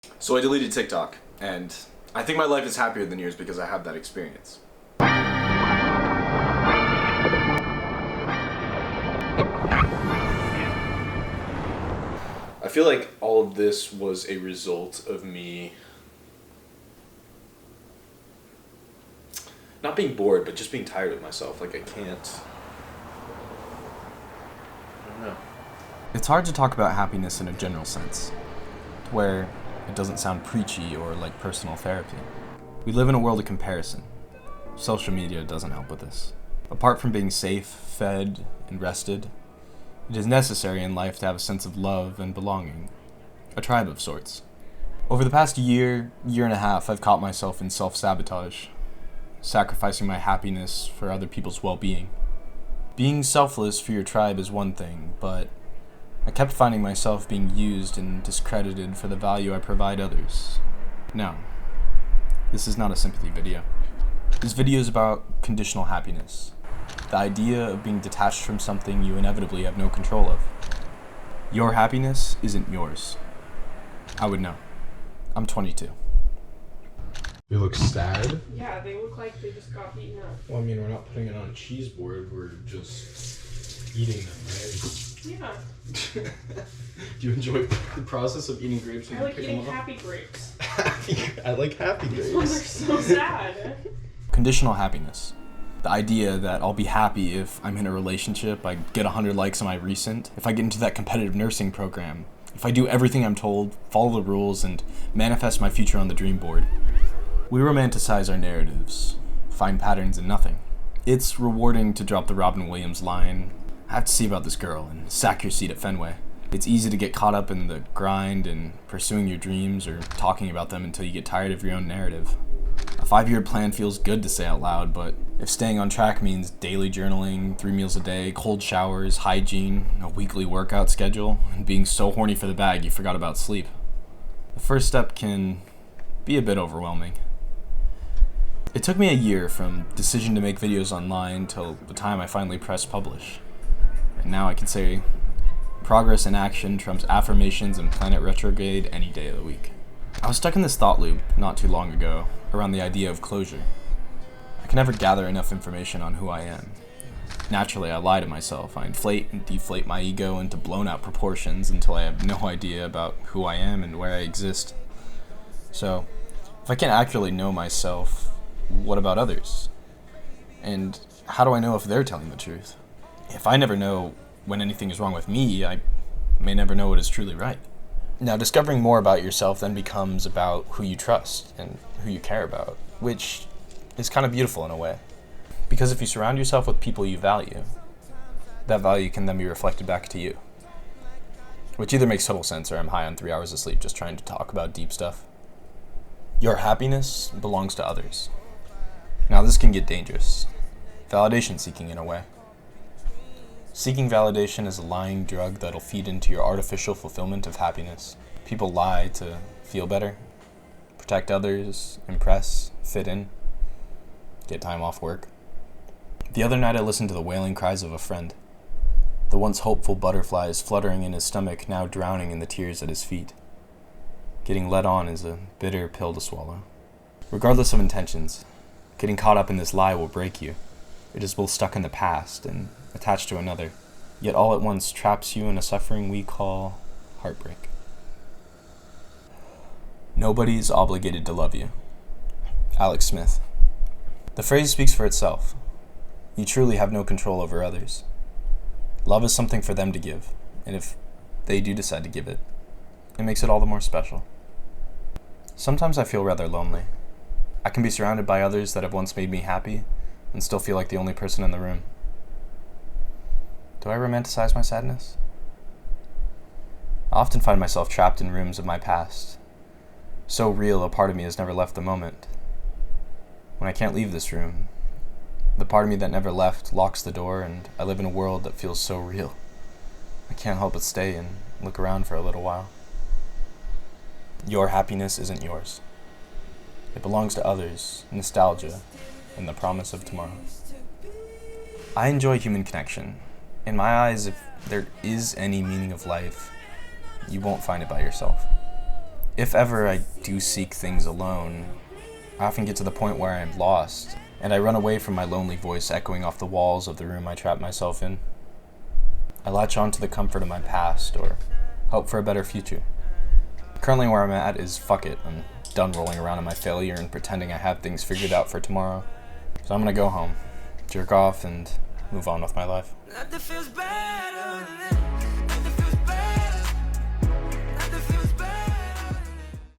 So I deleted TikTok, and I think my life is happier than yours because I have that experience. I feel like all of this was a result of me not being bored, but just being tired of myself. Like, I don't know. It's hard to talk about happiness in a general sense, where it doesn't sound preachy or like personal therapy. We live in a world of comparison. Social media doesn't help with this. Apart from being safe, fed, and rested, it is necessary in life to have a sense of love and belonging, a tribe of sorts. Over the past year and a half, I've caught myself in self-sabotage, sacrificing my happiness for other people's well-being. Being selfless for your tribe is one thing, but I kept finding myself being used and discredited for the value I provide others. No, this is not a sympathy video. This video is about conditional happiness, the idea of being detached from something you inevitably have no control of. Your happiness isn't yours. I would know. I'm 22. They look sad. Yeah, they look like they just got beaten up. Well, I mean, we're not putting it on a cheese board. We're just eating them, right? Yeah. Do you enjoy the process of eating grapes when I you like pick eating them up? happy grapes. I like happy These ones are grapes. so sad. Conditional happiness. The idea that I'll be happy if I'm in a relationship, I get 100 likes on my recent, if I get into that competitive nursing program, if I do everything I'm told, follow the rules, and manifest my future on the dream board. We romanticize our narratives, find patterns in nothing. It's rewarding to drop the Robin Williams line, "I have to see about this girl," and sack your seat at Fenway. It's easy to get caught up in the grind and pursuing your dreams or talking about them until you get tired of your own narrative. A 5-year plan feels good to say out loud, but if staying on track means daily journaling, 3 meals a day, cold showers, hygiene, a weekly workout schedule, and being so horny for the bag you forgot about sleep, the first step can be a bit overwhelming. It took me a year from decision to make videos online till the time I finally pressed publish. And now I can say progress in action trumps affirmations and planet retrograde any day of the week. I was stuck in this thought loop not too long ago around the idea of closure. I can never gather enough information on who I am. Naturally, I lie to myself. I inflate and deflate my ego into blown out proportions until I have no idea about who I am and where I exist. So, if I can't actually know myself, what about others? And how do I know if they're telling the truth? If I never know when anything is wrong with me, I may never know what is truly right. Now, discovering more about yourself then becomes about who you trust and who you care about, which is kind of beautiful in a way. Because if you surround yourself with people you value, that value can then be reflected back to you. Which either makes total sense or I'm high on 3 hours of sleep just trying to talk about deep stuff. Your happiness belongs to others. Now, this can get dangerous. Validation seeking in a way. Seeking validation is a lying drug that'll feed into your artificial fulfillment of happiness. People lie to feel better, protect others, impress, fit in, get time off work. The other night I listened to the wailing cries of a friend. The once hopeful butterflies fluttering in his stomach now drowning in the tears at his feet. Getting led on is a bitter pill to swallow. Regardless of intentions, getting caught up in this lie will break you. It is both stuck in the past and attached to another, yet all at once traps you in a suffering we call heartbreak. Nobody's obligated to love you. Alex Smith. The phrase speaks for itself. You truly have no control over others. Love is something for them to give, and if they do decide to give it, it makes it all the more special. Sometimes I feel rather lonely. I can be surrounded by others that have once made me happy and still feel like the only person in the room. Do I romanticize my sadness? I often find myself trapped in rooms of my past. So real, a part of me has never left the moment. When I can't leave this room, the part of me that never left locks the door, and I live in a world that feels so real. I can't help but stay and look around for a little while. Your happiness isn't yours. It belongs to others, nostalgia, and the promise of tomorrow. I enjoy human connection. In my eyes, if there is any meaning of life, you won't find it by yourself. If ever I do seek things alone, I often get to the point where I am lost, and I run away from my lonely voice echoing off the walls of the room I trap myself in. I latch on to the comfort of my past, or hope for a better future. Currently where I'm at is fuck it. I'm done rolling around in my failure and pretending I have things figured out for tomorrow. So I'm gonna go home, jerk off, and move on with my life. Nothing feels better than